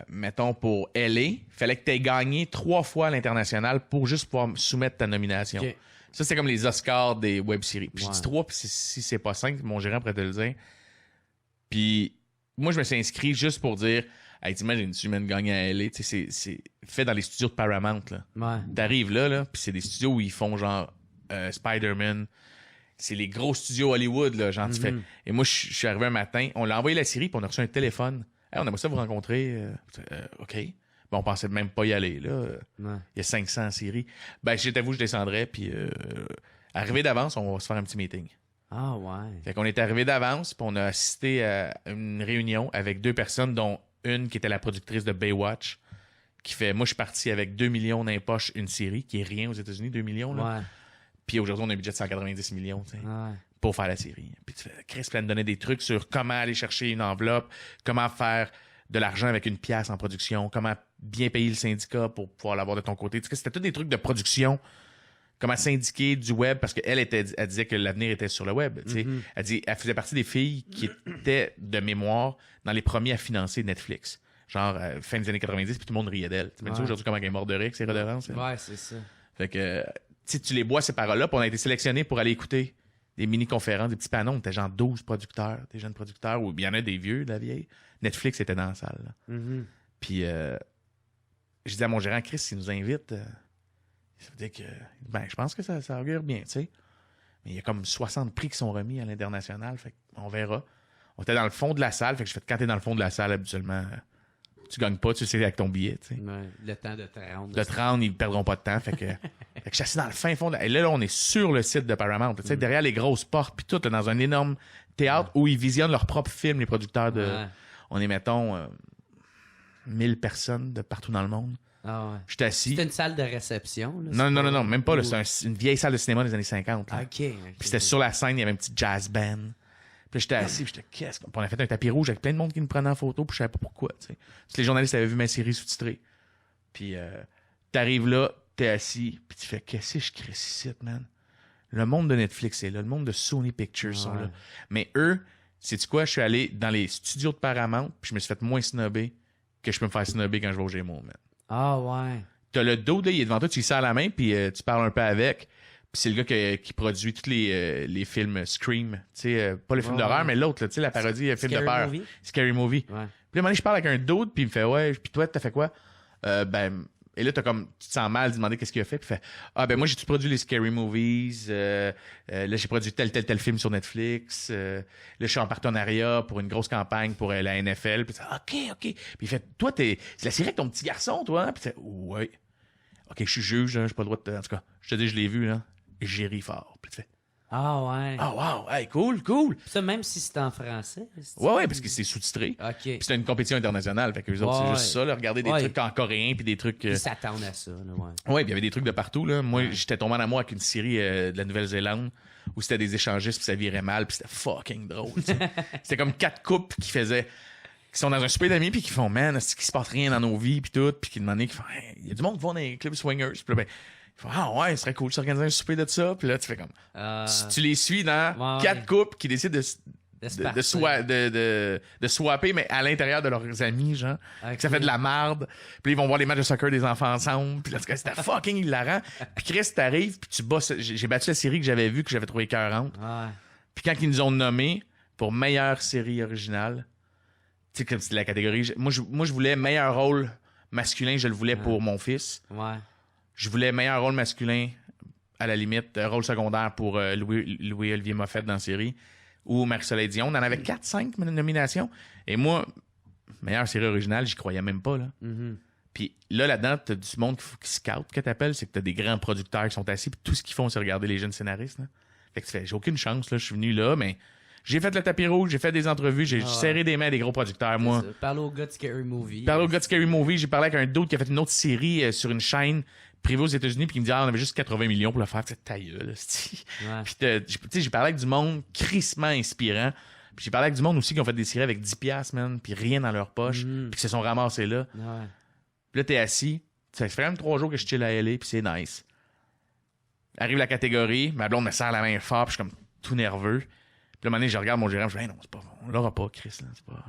mettons, pour LA, fallait que tu aies gagné 3 fois à l'international pour juste pouvoir soumettre ta nomination. Okay. Ça, c'est comme les Oscars des web-séries. Puis Ouais. je dis 3, puis si c'est pas 5, mon gérant pourrait te le dire. Puis moi, je me suis inscrit juste pour dire, hey, t'imagines-tu, de gagner à LA, tu sais, c'est fait dans les studios de Paramount, là. Ouais. T'arrives là, puis c'est des studios où ils font genre Spider-Man. C'est les gros studios Hollywood, là, genre, tu fais. Et moi, je suis arrivé un matin, on l'a envoyé la série, puis on a reçu un téléphone. Hey, on aimerait ça vous rencontrer. OK. Bon, on pensait même pas y aller, là. Ouais. Il y a 500 séries. Ben, je descendrais, puis arrivé d'avance, on va se faire un petit meeting. Ah, ouais. Fait qu'on est arrivé d'avance, puis on a assisté à une réunion avec 2 personnes, dont une qui était la productrice de Baywatch, qui fait, moi, je suis parti avec 2 millions dans les poches, une série, qui est rien aux États-Unis, 2 millions, là. Ouais. Puis aujourd'hui, on a un budget de 190 millions, tu sais, Ouais. pour faire la série. Puis tu fais, Chris peut me donner des trucs sur comment aller chercher une enveloppe, comment faire de l'argent avec une pièce en production, comment bien payer le syndicat pour pouvoir l'avoir de ton côté. Tu sais, c'était tous des trucs de production, comment syndiquer du web, parce qu'elle disait que l'avenir était sur le web. Tu sais. Elle faisait partie des filles qui étaient, de mémoire, dans les premiers à financer Netflix. Genre, fin des années 90, puis tout le monde riait d'elle. Tu me dis aujourd'hui comment elle est morte de rire avec ses redevances. Ouais, c'est ça. Fait que, tu les bois, ces paroles-là, puis on a été sélectionnés pour aller écouter des mini-conférences, des petits panneaux. On était genre 12 producteurs, des jeunes producteurs, ou il y en a des vieux, de la vieille. Netflix était dans la salle. Là. Puis, je dis à mon gérant, Chris, s'il nous invite, ça veut dire que, ben, je pense que ça augure bien, tu sais. Mais il y a comme 60 prix qui sont remis à l'international, fait qu'on verra. On était dans le fond de la salle, fait que je fais, quand t'es dans le fond de la salle, habituellement, tu gagnes pas, tu sais, avec ton billet, tu sais. Ouais. Le temps de te rendre. De te rendre, ils perdront pas de temps, fait que je suis assis dans le fin fond. Et là, on est sur le site de Paramount, tu sais, derrière les grosses portes, puis tout, là, dans un énorme théâtre où ils visionnent leurs propres films, les producteurs de... Ouais. On est, mettons, 1000 personnes de partout dans le monde. Ah, ouais. Je suis assis. C'était une salle de réception, là? Non, même pas. Là, c'est une vieille salle de cinéma des années 50. Là. OK. Puis c'était sur la scène, il y avait un petit jazz band. Puis là, j'étais assis, puis j'étais, qu'est-ce qu'on... Puis on a fait un tapis rouge avec plein de monde qui nous prenait en photo, puis je savais pas pourquoi, tu sais. Parce que les journalistes avaient vu ma série sous-titrée. Puis t'arrives là, t'es assis, puis tu fais, qu'est-ce que je crée ici, man? Le monde de Netflix est là, le monde de Sony Pictures sont là. Mais eux, sais-tu quoi? Je suis allé dans les studios de Paramount, puis je me suis fait moins snobber que je peux me faire snobber quand je vais au Gémeaux, man. Ah, ouais. T'as le dos, là, il est devant toi, tu lui serres la main, puis tu parles un peu avec. Puis c'est le gars qui produit tous les films Scream. Tu sais, pas le film d'horreur, mais l'autre, tu sais, la parodie film de peur. Movie? Scary Movie. Ouais. Puis là, à un moment donné, je parle avec un dude, puis il me fait, ouais, puis toi, t'as fait quoi? Et là, tu te sens mal de demander qu'est-ce qu'il a fait, puis il fait, ah, ben moi, j'ai tout produit les Scary Movies, là, j'ai produit tel film sur Netflix, là, je suis en partenariat pour une grosse campagne pour la NFL, puis OK. Puis il fait, toi, c'est la série avec ton petit garçon, toi, hein? Puis tu fais, ouais. OK, je suis juge, hein, j'ai pas le droit de... En tout cas, je te dis, je l'ai vu, là, et j'ai ri fort. Puis tu fais, Ah, ouais. ah, wow, hey, cool. Ça, même si c'est en français? Ouais, parce que c'est sous-titré. OK. Puis c'est une compétition internationale, fait que les autres, c'est juste ça, là, regarder des trucs en coréen, puis des trucs... Ils s'attendent à ça, là, ouais. Ouais, puis il y avait des trucs de partout, là. Moi, j'étais tombé en amour avec une série de la Nouvelle-Zélande où c'était des échangistes, puis ça virait mal, puis c'était fucking drôle, tu sais. C'était comme 4 couples qui sont dans un souper d'amis, puis qui font, man, est-ce qu'il se passe rien dans nos vies, puis tout, puis qui demandaient, qui font, hey, il y a du monde qui va dans les clubs swingers, puis là, ben, ils font, ah ouais, ce serait cool de s'organiser un souper de ça, puis là, tu fais comme, tu les suis dans 4 couples qui décident de swapper, mais à l'intérieur de leurs amis, genre. Okay. Ça fait de la marde. Puis ils vont voir les matchs de soccer des enfants ensemble. Puis là, c'était fucking hilarant. Puis Chris, t'arrives, puis tu bosses. J'ai battu la série que j'avais vue, que j'avais trouvé écœurante. Ouais. Puis quand ils nous ont nommés pour meilleure série originale, tu sais, comme c'était la catégorie. Moi, je voulais meilleur rôle masculin, je le voulais pour mon fils. Ouais. Je voulais meilleur rôle masculin, à la limite, rôle secondaire pour Louis-Olivier Moffett dans la série. Ou Marie-Soleil Dion. On en avait 4-5 nominations. Et moi, meilleure série originale, j'y croyais même pas, là. Puis là-dedans, t'as du monde qui scout, que t'appelles, c'est que t'as des grands producteurs qui sont assis, puis tout ce qu'ils font, c'est regarder les jeunes scénaristes, là. Fait que tu fais, j'ai aucune chance, là, je suis venu là, mais j'ai fait le tapis rouge, j'ai fait des entrevues, j'ai serré des mains à des gros producteurs, moi. Parle au gars de Scary Movie. Parle au gars de Scary Movie, j'ai parlé avec un d'autre qui a fait une autre série sur une chaîne privée aux États-Unis, puis il me dit, on avait juste 80 millions pour le faire, c'est ta gueule, Puis tu sais, j'ai parlé avec du monde crissement inspirant. Puis j'ai parlé avec du monde aussi qui ont fait des séries avec 10$, man, puis rien dans leur poche, puis qui se sont ramassés là. Ouais. Puis là, t'es assis. Ça fait même 3 jours que je chill à LA, puis c'est nice. Arrive la catégorie, ma blonde me serre la main fort, puis je suis comme tout nerveux. Puis là, à un moment donné, je regarde mon gérant, je dis, hey, non, c'est pas bon, on l'aura pas, Chris, là, c'est pas...